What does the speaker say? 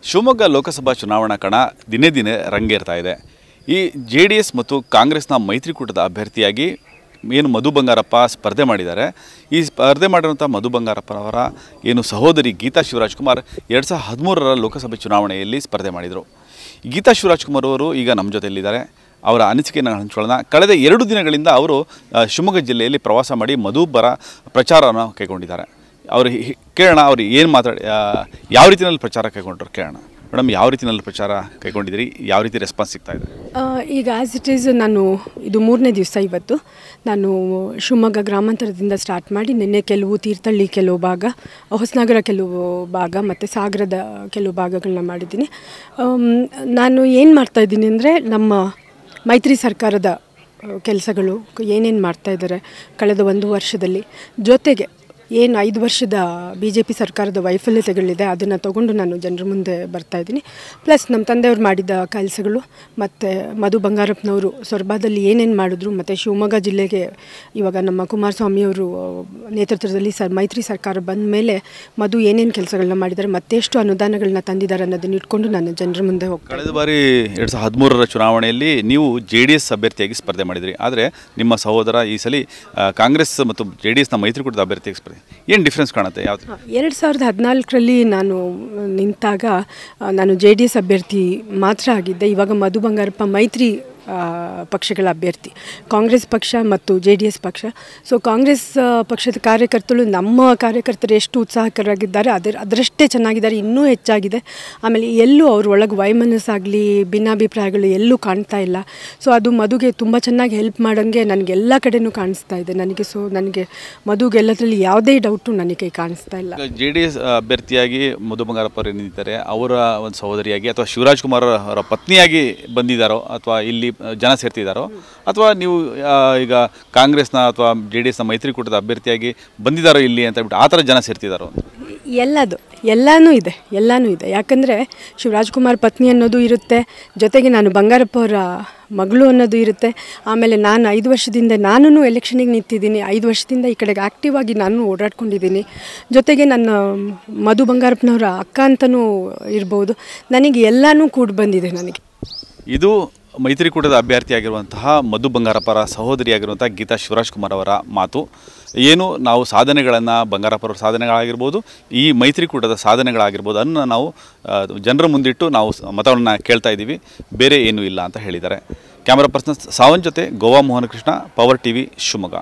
ಶಿವಮೊಗ್ಗ ಲೋಕಸಭಾ ಚುನಾವಣಾ ಕಣ ದಿನೇ ದಿನೇ ರಂಗೇರ್ತಾ ಇದೆ. ಈ JDS ಮತ್ತು ಕಾಂಗ್ರೆಸ್ನ ಮೈತ್ರಿಕೂಟದ ಅಭ್ಯರ್ಥಿಯಾಗಿ ಏನು ಮಧು ಬಂಗಾರಪ್ಪ ಸ್ಪರ್ಧೆ ಮಾಡಿದ್ದಾರೆ. ಈ ಸ್ಪರ್ಧೆ ಮಾಡಿರುವಂಥ ಮಧು ಬಂಗಾರಪ್ಪನವರ ಏನು ಸಹೋದರಿ ಗೀತಾ ಶಿವರಾಜ್ಕುಮಾರ್ 2013ರ ಲೋಕಸಭೆ ಚುನಾವಣೆಯಲ್ಲಿ ಸ್ಪರ್ಧೆ ಮಾಡಿದರು. ಗೀತಾ ಶಿವರಾಜ್ಕುಮಾರ್ ಅವರು ಈಗ ನಮ್ಮ ಜೊತೆಯಲ್ಲಿದ್ದಾರೆ. ಅವರ ಅನಿಸಿಕೆಯನ್ನು ಹಂಚಿಕೊಳ್ಳೋಣ. ಕಳೆದ 2 ದಿನಗಳಿಂದ ಅವರು ಶಿವಮೊಗ್ಗ ಜಿಲ್ಲೆಯಲ್ಲಿ ಪ್ರವಾಸ ಮಾಡಿ ಮಧು ಬರ ಪ್ರಚಾರವನ್ನು ಕೈಗೊಂಡಿದ್ದಾರೆ. ಅವರು ಕೇಳೋಣ, ಅವರು ಏನು ಯಾವ ರೀತಿಯಲ್ಲಿ ಪ್ರಚಾರ ಕೈಗೊಂಡ್ರು ಕೇಳೋಣ. ಮೇಡಮ್, ಯಾವ ರೀತಿಯಲ್ಲಿ ಪ್ರಚಾರ ಕೈಗೊಂಡಿದ್ದೀರಿ, ಯಾವ ರೀತಿ ರೆಸ್ಪಾನ್ಸ್ ಸಿಗ್ತಾ ಇದೆ? ಈಗ ಆ್ಯಸ್ ಇಟ್ ಈಸ್ ನಾನು ಇದು 3ನೇ ದಿವಸ. ಇವತ್ತು ನಾನು ಶಿವಮೊಗ್ಗ ಗ್ರಾಮಾಂತರದಿಂದ ಸ್ಟಾರ್ಟ್ ಮಾಡಿ ನಿನ್ನೆ ಕೆಲವು ತೀರ್ಥಹಳ್ಳಿ ಕೆಲವು ಭಾಗ, ಹೊಸನಗರ ಕೆಲವು ಭಾಗ ಮತ್ತು ಸಾಗರದ ಕೆಲವು ಭಾಗಗಳನ್ನ ಮಾಡಿದ್ದೀನಿ. ನಾನು ಏನು ಮಾಡ್ತಾಯಿದ್ದೀನಿ ಅಂದರೆ ನಮ್ಮ ಮೈತ್ರಿ ಸರ್ಕಾರದ ಕೆಲಸಗಳು ಏನೇನು ಮಾಡ್ತಾಯಿದ್ದಾರೆ ಕಳೆದ 1 ವರ್ಷದಲ್ಲಿ, ಜೊತೆಗೆ ಏನು 5 ವರ್ಷದ BJP ಸರ್ಕಾರದ ವೈಫಲ್ಯತೆಗಳಿದೆ ಅದನ್ನು ತಗೊಂಡು ನಾನು ಜನರ ಮುಂದೆ ಬರ್ತಾಯಿದ್ದೀನಿ. ಪ್ಲಸ್ ನಮ್ಮ ತಂದೆಯವರು ಮಾಡಿದ ಕೆಲಸಗಳು ಮತ್ತು ಮಧು ಬಂಗಾರಪ್ಪನವರು ಸೊರಬದಲ್ಲಿ ಏನೇನು ಮಾಡಿದ್ರು, ಮತ್ತು ಶಿವಮೊಗ್ಗ ಜಿಲ್ಲೆಗೆ ಇವಾಗ ನಮ್ಮ ಕುಮಾರಸ್ವಾಮಿಯವರು ನೇತೃತ್ವದಲ್ಲಿ ಮೈತ್ರಿ ಸರ್ಕಾರ ಬಂದ ಮೇಲೆ ಮಧು ಏನೇನು ಕೆಲಸಗಳನ್ನ ಮಾಡಿದ್ದಾರೆ, ಮತ್ತೆಷ್ಟು ಅನುದಾನಗಳನ್ನ ತಂದಿದ್ದಾರೆ ಅನ್ನೋದನ್ನು ಇಟ್ಕೊಂಡು ನಾನು ಜನರ ಮುಂದೆ ಹೋಗ್ತೀನಿ. ಕಳೆದ ಬಾರಿ 2013ರ ಚುನಾವಣೆಯಲ್ಲಿ ನೀವು JDS ಅಭ್ಯರ್ಥಿಯಾಗಿ ಸ್ಪರ್ಧೆ ಮಾಡಿದ್ರಿ. ಆದರೆ ನಿಮ್ಮ ಸಹೋದರ ಈ ಸಲ ಕಾಂಗ್ರೆಸ್ ಮತ್ತು JDSನ ಮೈತ್ರಿಕೂಟದ ಅಭ್ಯರ್ಥಿಯಾಗಿ ಸ್ಪರ್ಧೆ. ಏನು ಡಿಫ್ರೆನ್ಸ್ ಕಾಣುತ್ತೆ? ಯಾವುದು? 2014ರಲ್ಲಿ ನಾನು ನಿಂತಾಗ ನಾನು JDS ಅಭ್ಯರ್ಥಿ ಮಾತ್ರ ಆಗಿದ್ದೆ. ಇವಾಗ ಮಧು ಬಂಗಾರಪ್ಪ ಮೈತ್ರಿ ಪಕ್ಷಗಳ ಅಭ್ಯರ್ಥಿ, ಕಾಂಗ್ರೆಸ್ ಪಕ್ಷ ಮತ್ತು JDS ಪಕ್ಷ. ಸೊ ಕಾಂಗ್ರೆಸ್ ಪಕ್ಷದ ಕಾರ್ಯಕರ್ತರು ನಮ್ಮ ಕಾರ್ಯಕರ್ತರು ಎಷ್ಟು ಉತ್ಸಾಹಕರಾಗಿದ್ದಾರೆ ಅದರಷ್ಟೇ ಚೆನ್ನಾಗಿದ್ದಾರೆ, ಇನ್ನೂ ಹೆಚ್ಚಾಗಿದೆ. ಆಮೇಲೆ ಎಲ್ಲೂ ಅವ್ರ ಒಳಗೆ ವೈಮನಸ್ಸಾಗಲಿ ಭಿನ್ನಾಭಿಪ್ರಾಯಗಳು ಎಲ್ಲೂ ಕಾಣ್ತಾ ಇಲ್ಲ. ಸೊ ಅದು ಮಧುಗೆ ತುಂಬ ಚೆನ್ನಾಗಿ ಹೆಲ್ಪ್ ಮಾಡೋಂಗೆ ನನಗೆ ಎಲ್ಲ ಕಡೆಯೂ ಕಾಣಿಸ್ತಾ ಇದೆ ನನಗೆ. ಸೊ ನನಗೆ ಮಧುಗೆ ಎಲ್ಲದರಲ್ಲಿ ಯಾವುದೇ ಡೌಟು ನನಗೆ ಕಾಣಿಸ್ತಾ ಇಲ್ಲ. JDS ಅಭ್ಯರ್ಥಿಯಾಗಿ ಮಧು ಬಂಗಾರಪ್ಪ ಅವರು ಏನಿದ್ದಾರೆ, ಅವರ ಒಂದು ಸಹೋದರಿಯಾಗಿ ಅಥವಾ ಶಿವರಾಜ್ಕುಮಾರ್ ಅವರ ಪತ್ನಿಯಾಗಿ ಬಂದಿದ್ದಾರೋ, ಅಥವಾ ಇಲ್ಲಿ ಜನ ಸೇರ್ತಿದ್ದಾರೋ, ಅಥವಾ ನೀವು ಈಗ ಕಾಂಗ್ರೆಸ್ನ ಅಥವಾ JDSನ ಮೈತ್ರಿಕೂಟದ ಅಭ್ಯರ್ಥಿಯಾಗಿ ಬಂದಿದ್ದಾರೋ ಇಲ್ಲಿ ಅಂತ ಹೇಳ್ಬಿಟ್ಟು ಆ ಥರ ಜನ ಸೇರ್ತಿದ್ದಾರೋ? ಎಲ್ಲನೂ ಇದೆ. ಯಾಕಂದರೆ ಶಿವರಾಜ್ಕುಮಾರ್ ಪತ್ನಿ ಅನ್ನೋದು ಇರುತ್ತೆ, ಜೊತೆಗೆ ನಾನು ಬಂಗಾರಪ್ಪ ಅವರ ಮಗಳು ಅನ್ನೋದು ಇರುತ್ತೆ. ಆಮೇಲೆ ನಾನು 5 ವರ್ಷದಿಂದ ನಾನು ಎಲೆಕ್ಷನಿಗೆ ನಿಂತಿದ್ದೀನಿ. 5 ವರ್ಷದಿಂದ ಈ ಕಡೆಗೆ ಆ್ಯಕ್ಟಿವ್ ಆಗಿ ನಾನು ಓಡಾಡ್ಕೊಂಡಿದ್ದೀನಿ. ಜೊತೆಗೆ ನನ್ನ ಮಧು ಬಂಗಾರಪ್ಪನವರ ಅಕ್ಕ ಅಂತಲೂ ಇರ್ಬೋದು. ನನಗೆ ಎಲ್ಲನೂ ಕೂಡ ಬಂದಿದೆ ನನಗೆ. ಇದು ಮೈತ್ರಿಕೂಟದ ಅಭ್ಯರ್ಥಿಯಾಗಿರುವಂತಹ ಮಧು ಬಂಗಾರಪ್ಪರ ಸಹೋದರಿಯಾಗಿರುವಂಥ ಗೀತಾ ಶಿವರಾಜ್ಕುಮಾರ್ ಅವರ ಮಾತು. ಏನು ನಾವು ಸಾಧನೆಗಳನ್ನು, ಬಂಗಾರಪ್ಪರ ಸಾಧನೆಗಳಾಗಿರ್ಬೋದು, ಈ ಮೈತ್ರಿಕೂಟದ ಸಾಧನೆಗಳಾಗಿರ್ಬೋದು ಅದನ್ನು ನಾವು ಜನರ ಮುಂದಿಟ್ಟು ನಾವು ಮತವನ್ನು ಕೇಳ್ತಾ ಇದ್ದೀವಿ, ಬೇರೆ ಏನೂ ಇಲ್ಲ ಅಂತ ಹೇಳಿದ್ದಾರೆ. ಕ್ಯಾಮರಾ ಪರ್ಸನ್ ಸಾವನ್ ಜೊತೆ ಗೋವಾ ಮೋಹನ ಕೃಷ್ಣ, ಪವರ್ TV ಶಿವಮೊಗ್ಗ.